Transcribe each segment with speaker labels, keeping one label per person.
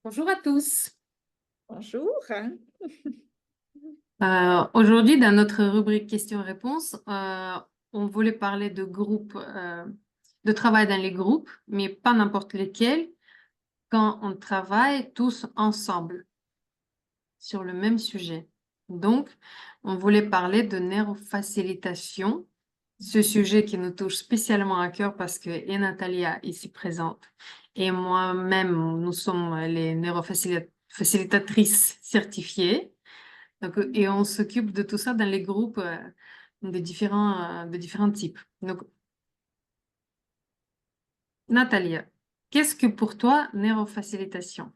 Speaker 1: Bonjour à tous.
Speaker 2: Bonjour.
Speaker 1: Aujourd'hui, dans notre rubrique questions-réponses, on voulait parler de groupes, de travail dans les groupes, mais pas n'importe lesquels, quand on travaille tous ensemble sur le même sujet. Donc, on voulait parler de neurofacilitation, ce sujet qui nous touche spécialement à cœur parce que et Natalia ici présente et moi-même, nous sommes les neurofacilitatrices certifiées. Donc, et on s'occupe de tout ça dans les groupes de différents types. Donc, Natalia, qu'est-ce que pour toi, neurofacilitation?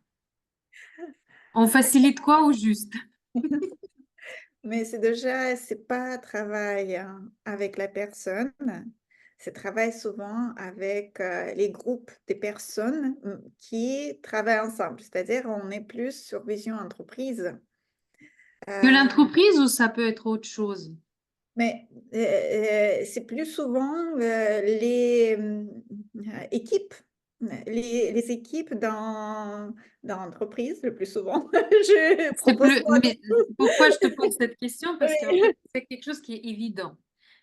Speaker 1: On facilite quoi au juste?
Speaker 2: Mais c'est pas travail avec la personne, c'est travail souvent avec les groupes des personnes qui travaillent ensemble. C'est-à-dire, on est plus sur vision entreprise.
Speaker 1: Que
Speaker 2: Euh,
Speaker 1: l'entreprise ou ça peut être autre chose?
Speaker 2: c'est plus souvent les équipes, les équipes dans l'entreprise, le plus souvent. Je
Speaker 1: C'est
Speaker 2: propose
Speaker 1: plus,
Speaker 2: pas
Speaker 1: mais pourquoi je te pose cette question? Parce qu'en fait,
Speaker 2: de...
Speaker 1: c'est quelque chose qui est évident.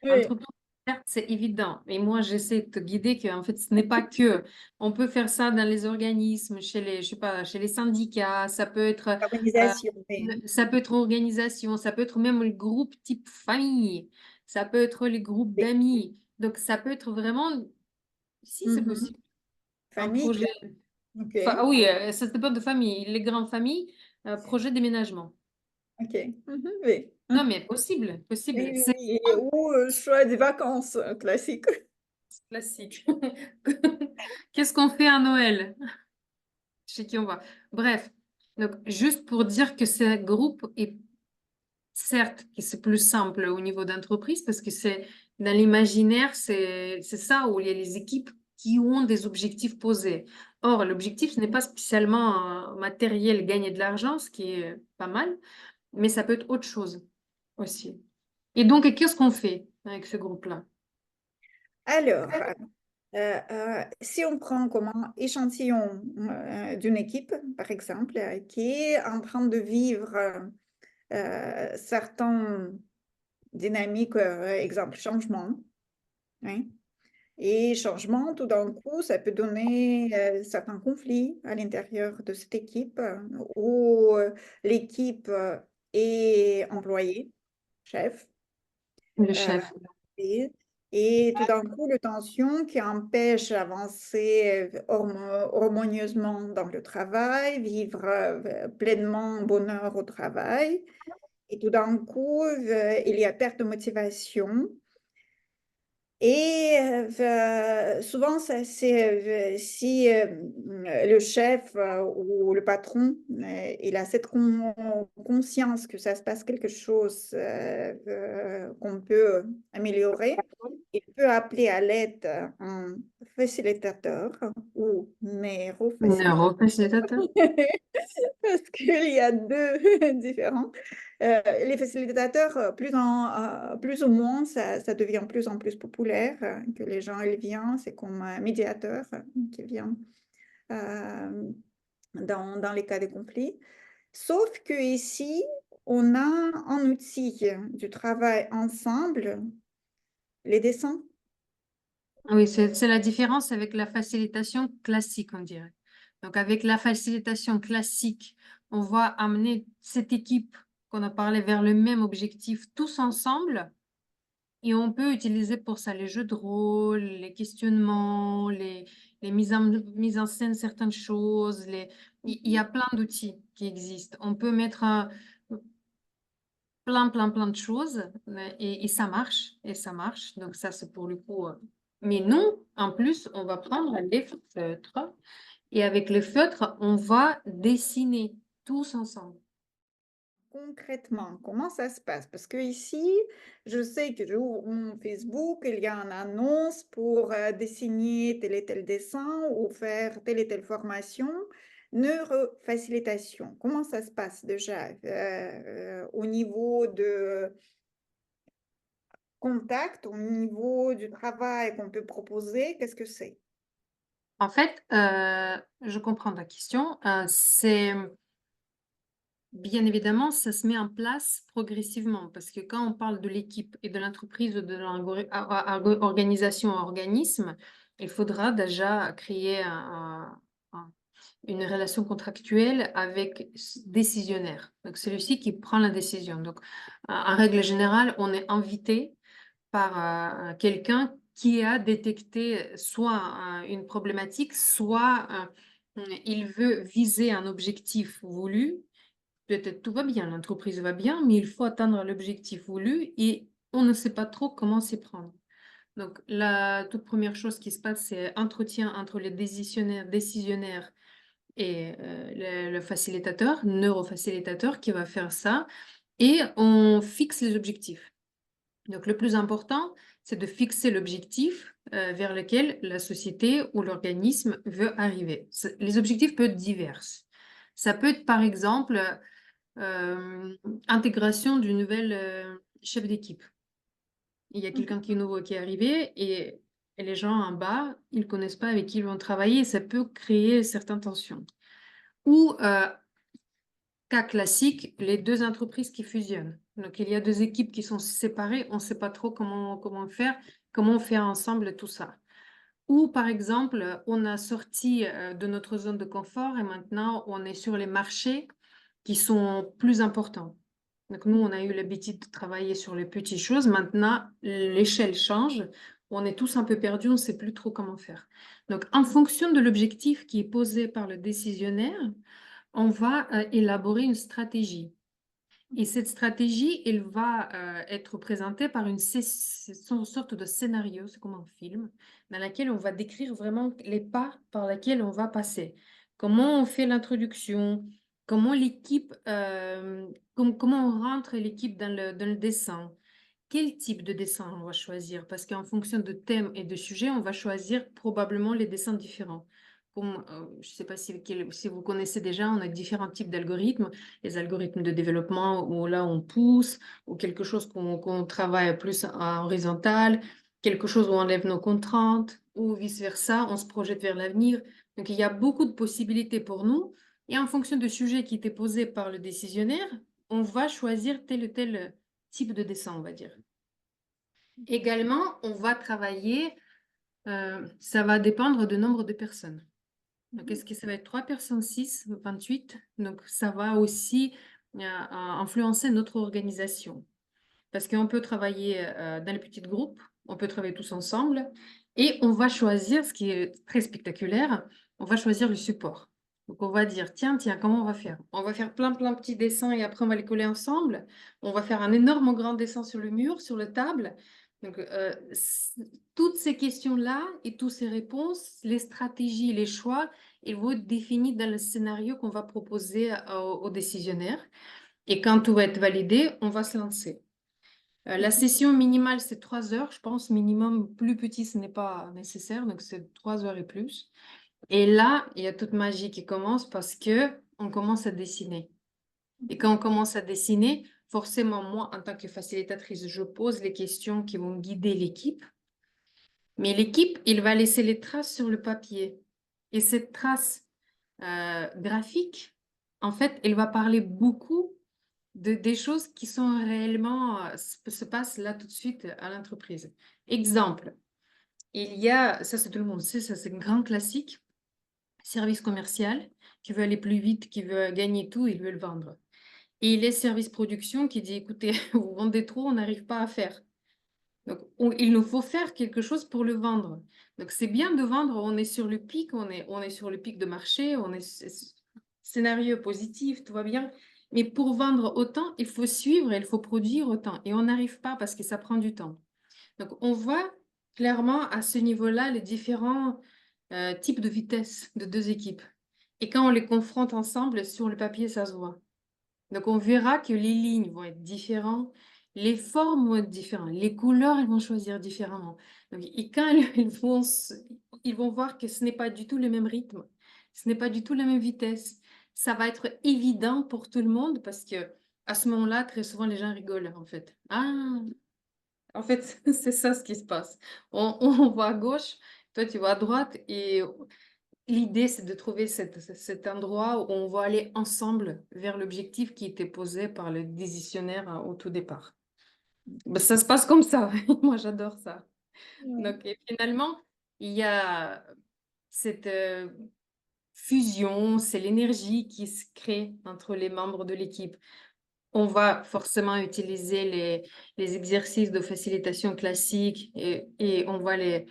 Speaker 2: Oui,
Speaker 1: Entreprendre, certes, c'est évident. Et moi, j'essaie de te guider qu'en fait, ce n'est pas que. On peut faire ça dans les organismes, chez les, je sais pas, chez les syndicats, euh,
Speaker 2: organisation, oui.
Speaker 1: ça peut être organisation, ça peut être même le groupe type famille, ça peut être les groupes
Speaker 2: Oui.
Speaker 1: d'amis. Donc, ça peut être vraiment, si c'est
Speaker 2: Mhm.
Speaker 1: possible, un
Speaker 2: Famille,
Speaker 1: projet.
Speaker 2: ok,
Speaker 1: Ah oui, ça dépend de famille. Les grandes familles, projet déménagement.
Speaker 2: ok. Mhm, oui.
Speaker 1: Non, mais possible, possible.
Speaker 2: Oui,
Speaker 1: C'est
Speaker 2: oui, ou choix des vacances, classique.
Speaker 1: classique. Qu'est-ce qu'on fait à Noël? Chez qui on va? Bref, donc juste pour dire que ce groupe est certes que c'est plus simple au niveau d'entreprise parce que c'est dans l'imaginaire, c'est ça où il y a les équipes qui ont des objectifs posés. Or, l'objectif ce n'est pas spécialement matériel, gagner de l'argent, ce qui est pas mal, mais ça peut être autre chose aussi. Et donc, qu'est-ce qu'on fait avec ce groupe-là?
Speaker 2: Alors, si on prend comme un échantillon d'une équipe, par exemple, qui est en train de vivre certaines dynamiques, exemple changement, hein. Et changement, tout d'un coup, ça peut donner certains conflits à l'intérieur de cette équipe où l'équipe est employée, chef,
Speaker 1: Le
Speaker 2: euh,
Speaker 1: chef.
Speaker 2: et, et tout d'un coup, le tension qui empêche d'avancer harmonieusement dans le travail, vivre pleinement bonheur au travail. Et tout d'un coup, il y a perte de motivation. Et souvent, c'est si le chef ou le patron, il a cette conscience que ça se passe quelque chose qu'on peut améliorer, il peut appeler à l'aide un facilitateur ou neurofacilitateur.
Speaker 1: Neurofacilitateur.
Speaker 2: Parce qu'il y a deux différents. Les facilitateurs, plus ou moins, ça devient plus en plus populaire, que les gens ils viennent, c'est comme un médiateur qui vient euh, dans les cas de conflit. Sauf que ici, on a un outil du travail ensemble, les dessins.
Speaker 1: Oui, c'est la différence avec la facilitation classique, on dirait. Donc, avec la facilitation classique, on va amener cette équipe qu'on a parlé vers le même objectif tous ensemble et on peut utiliser pour ça les jeux de rôle, les questionnements, les mises en scène certaines choses. Il y a plein d'outils qui existent. On peut mettre plein de choses et ça marche. Et ça marche. Donc, ça, c'est pour le coup. Mais nous, en plus, on va prendre les feutres et avec les feutres, on va dessiner tous ensemble.
Speaker 2: Concrètement, comment ça se passe? Parce que ici, je sais que j'ouvre mon Facebook, il y a une annonce pour dessiner tel et tel dessin ou faire telle et telle formation. Neurofacilitation, comment ça se passe déjà au niveau de contact, au niveau du travail qu'on peut proposer, qu'est-ce que c'est?
Speaker 1: En fait, je comprends ta question. C'est bien évidemment, ça se met en place progressivement parce que quand on parle de l'équipe et de l'entreprise ou de l'organisation, organisme, il faudra déjà créer une relation contractuelle avec décisionnaire. Donc, celui-ci qui prend la décision. Donc, en règle générale, on est invité par quelqu'un qui a détecté soit une problématique, soit il veut viser un objectif voulu. Peut-être tout va bien, l'entreprise va bien, mais il faut atteindre l'objectif voulu et on ne sait pas trop comment s'y prendre. Donc, la toute première chose qui se passe, c'est entretien entre les décisionnaires et le facilitateur, neurofacilitateur qui va faire ça, et on fixe les objectifs. Donc, le plus important, c'est de fixer l'objectif vers lequel la société ou l'organisme veut arriver. Les objectifs peuvent être divers. Ça peut être, par exemple, intégration d'une nouvelle chef d'équipe. Il y a quelqu'un qui est nouveau qui est arrivé et les gens en bas, ils ne connaissent pas avec qui ils vont travailler et ça peut créer certaines tensions. Ou, cas classique, les deux entreprises qui fusionnent. Donc, il y a deux équipes qui sont séparées, on ne sait pas trop comment faire, comment on fait ensemble tout ça. Ou, par exemple, on a sorti de notre zone de confort et maintenant, on est sur les marchés qui sont plus importants. Donc, nous, on a eu l'habitude de travailler sur les petites choses. Maintenant, l'échelle change. On est tous un peu perdus, on ne sait plus trop comment faire. Donc, en fonction de l'objectif qui est posé par le décisionnaire, on va élaborer une stratégie. Et cette stratégie, elle va être présentée par une sorte de scénario, c'est comme un film, dans lequel on va décrire vraiment les pas par lesquels on va passer. Comment on fait l'introduction, comment l'équipe, comment on rentre l'équipe dans le dessin, quel type de dessin on va choisir, parce qu'en fonction de thème et de sujet, on va choisir probablement les dessins différents. Comme, je ne sais pas si vous connaissez déjà, on a différents types d'algorithmes. Les algorithmes de développement où là on pousse, ou quelque chose qu'on travaille plus en horizontal, quelque chose où on enlève nos contraintes, ou vice-versa, on se projette vers l'avenir. Donc il y a beaucoup de possibilités pour nous. Et en fonction du sujet qui était posé par le décisionnaire, on va choisir tel ou tel type de dessin, on va dire. Également, on va travailler, ça va dépendre du nombre de personnes. Donc, est-ce que ça va être 3 personnes, 6, 28? Donc, ça va aussi influencer notre organisation. Parce qu'on peut travailler dans les petits groupes, on peut travailler tous ensemble, et on va choisir, ce qui est très spectaculaire, on va choisir le support. Donc, on va dire, tiens, comment on va faire? On va faire plein de petits dessins et après, on va les coller ensemble. On va faire un énorme grand dessin sur le mur, sur la table. Donc, toutes ces questions-là et toutes ces réponses, les stratégies, les choix, ils vont être définis dans le scénario qu'on va proposer aux décisionnaires. Et quand tout va être validé, on va se lancer. La session minimale, c'est 3 heures, je pense. Minimum, plus petit, ce n'est pas nécessaire. Donc, c'est 3 heures et plus. Et là, il y a toute magie qui commence parce que on commence à dessiner. Et quand on commence à dessiner, forcément, moi, en tant que facilitatrice, je pose les questions qui vont guider l'équipe. Mais l'équipe, il va laisser les traces sur le papier. Et cette trace graphique, en fait, elle va parler beaucoup des choses qui sont réellement, se passent là tout de suite à l'entreprise. Exemple, il y a, ça c'est tout le monde sait, ça c'est un grand classique, service commercial qui veut aller plus vite, qui veut gagner tout, il veut le vendre. Et les services production qui dit, écoutez, vous vendez trop, on n'arrive pas à faire. Donc, il nous faut faire quelque chose pour le vendre. Donc, c'est bien de vendre, on est sur le pic, on est sur le pic de marché, on est scénario positif, tout va bien. Mais pour vendre autant, il faut suivre et il faut produire autant. Et on n'arrive pas parce que ça prend du temps. Donc, on voit clairement à ce niveau-là les différents types de vitesse de deux équipes. Et quand on les confronte ensemble, sur le papier, ça se voit. Donc, on verra que les lignes vont être différentes, les formes vont être différentes, les couleurs, elles vont choisir différemment. Donc, et quand ils vont voir que ce n'est pas du tout le même rythme, ce n'est pas du tout la même vitesse. Ça va être évident pour tout le monde parce que à ce moment-là, très souvent, les gens rigolent, en fait. Ah, en fait, c'est ça ce qui se passe. On va à gauche, toi tu vas à droite et l'idée, c'est de trouver cet endroit où on va aller ensemble vers l'objectif qui était posé par le décisionnaire au tout départ. Ben, ça se passe comme ça. Moi, j'adore ça.
Speaker 2: Ouais.
Speaker 1: Donc, et finalement, il y a cette fusion, c'est l'énergie qui se crée entre les membres de l'équipe. On va forcément utiliser les exercices de facilitation classiques et on va les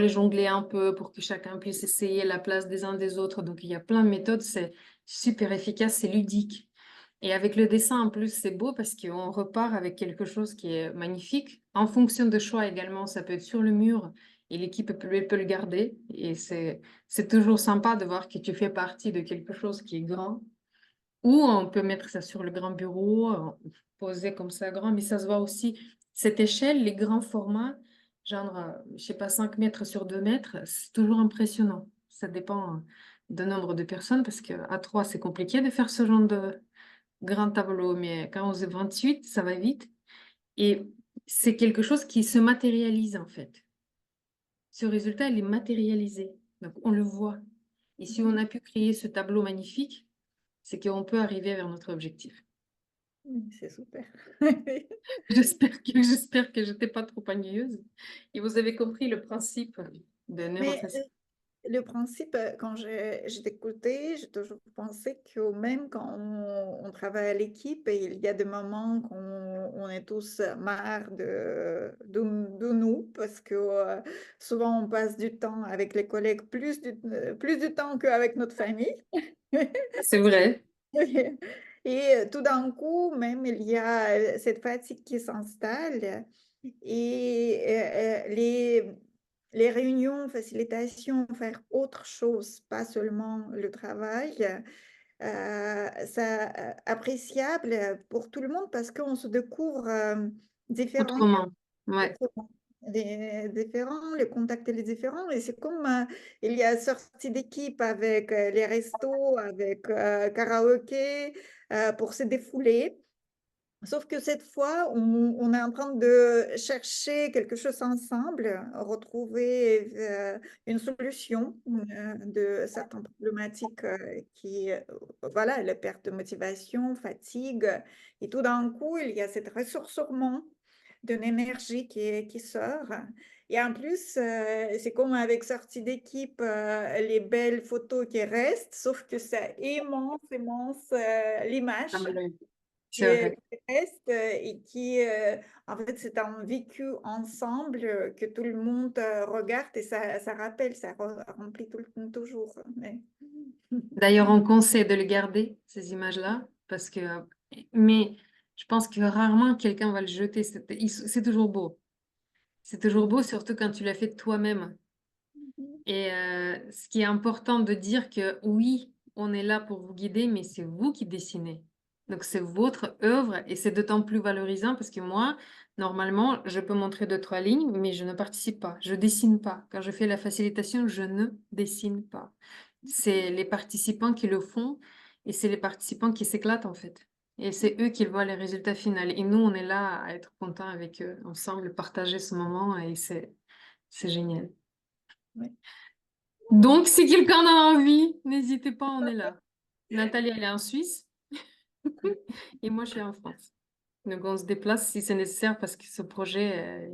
Speaker 1: jongler un peu pour que chacun puisse essayer la place des uns des autres. Donc, il y a plein de méthodes, c'est super efficace, c'est ludique. Et avec le dessin, en plus, c'est beau parce qu'on repart avec quelque chose qui est magnifique. En fonction de choix également, ça peut être sur le mur et l'équipe peut le garder. Et c'est toujours sympa de voir que tu fais partie de quelque chose qui est grand. Ou on peut mettre ça sur le grand bureau, poser comme ça grand, mais ça se voit aussi. Cette échelle, les grands formats, genre, je sais pas, 5 mètres sur 2 mètres, c'est toujours impressionnant. Ça dépend du nombre de personnes parce qu'à 3, c'est compliqué de faire ce genre de grand tableau, mais quand on est 28, ça va vite. Et c'est quelque chose qui se matérialise en fait. Ce résultat, il est matérialisé. Donc, on le voit. Et si on a pu créer ce tableau magnifique, c'est qu'on peut arriver vers notre objectif.
Speaker 2: C'est super.
Speaker 1: J'espère que je n'étais pas trop ennuyeuse. Et vous avez compris le principe de
Speaker 2: Mais
Speaker 1: neurofacilité.
Speaker 2: le principe, quand j'ai écouté, j'ai toujours pensé que même quand on travaille à l'équipe, il y a des moments qu'on on est tous marre de nous parce que souvent on passe du temps avec les collègues, plus du temps qu'avec notre famille.
Speaker 1: C'est vrai.
Speaker 2: Et tout d'un coup, même il y a cette fatigue qui s'installe et les réunions, facilitation, faire autre chose, pas seulement le travail, ça appréciable pour tout le monde parce qu'on se découvre différent,
Speaker 1: Autrement. Ouais.
Speaker 2: autrement. Différents, les contacts les différents. Et c'est comme il y a sortie d'équipe avec les restos, avec karaoké pour se défouler. Sauf que cette fois, on est en train de chercher quelque chose ensemble, retrouver une solution de certaines problématiques qui, voilà, la perte de motivation, fatigue. Et tout d'un coup, il y a cette ressourcement d'une énergie qui sort. Et en plus, c'est comme avec sortie d'équipe, les belles photos qui restent, sauf que ça immense
Speaker 1: Ah,
Speaker 2: l'image
Speaker 1: mais
Speaker 2: qui
Speaker 1: c'est vrai.
Speaker 2: reste et qui, en fait, c'est un vécu ensemble que tout le monde regarde et ça rappelle, ça remplit toujours. Mais...
Speaker 1: D'ailleurs, on conseille de le garder, ces images-là, parce que, mais je pense que rarement quelqu'un va le jeter. C'est toujours beau. C'est toujours beau, surtout quand tu l'as fait toi-même. Et ce qui est important de dire que oui, on est là pour vous guider, mais c'est vous qui dessinez. Donc c'est votre œuvre et c'est d'autant plus valorisant parce que moi, normalement, je peux montrer 2, 3 lignes, mais je ne participe pas, je dessine pas. Quand je fais la facilitation, je ne dessine pas. C'est les participants qui le font et c'est les participants qui s'éclatent en fait. Et c'est eux qui voient les résultats finaux. Et nous, on est là à être contents avec eux, ensemble, partager ce moment et c'est génial.
Speaker 2: Ouais.
Speaker 1: Donc, si quelqu'un en a envie, n'hésitez pas, on est là. Nathalie, elle est en Suisse et moi, je suis en France. Donc, on se déplace si c'est nécessaire parce que ce projet,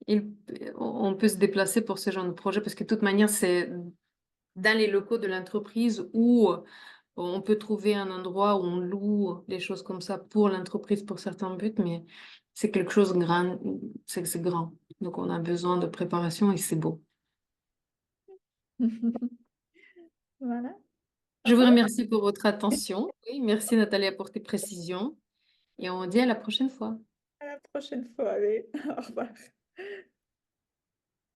Speaker 1: il- on peut se déplacer pour ce genre de projet parce que de toute manière, c'est dans les locaux de l'entreprise où on peut trouver un endroit où on loue des choses comme ça pour l'entreprise pour certains buts, mais c'est quelque chose de grand, c'est grand. Donc, on a besoin de préparation et c'est beau.
Speaker 2: Voilà. Au
Speaker 1: Je vous
Speaker 2: revoir.
Speaker 1: remercie pour votre attention. Oui, merci Nathalie pour tes précisions et on dit à la prochaine fois.
Speaker 2: À la prochaine fois. Allez. Au revoir.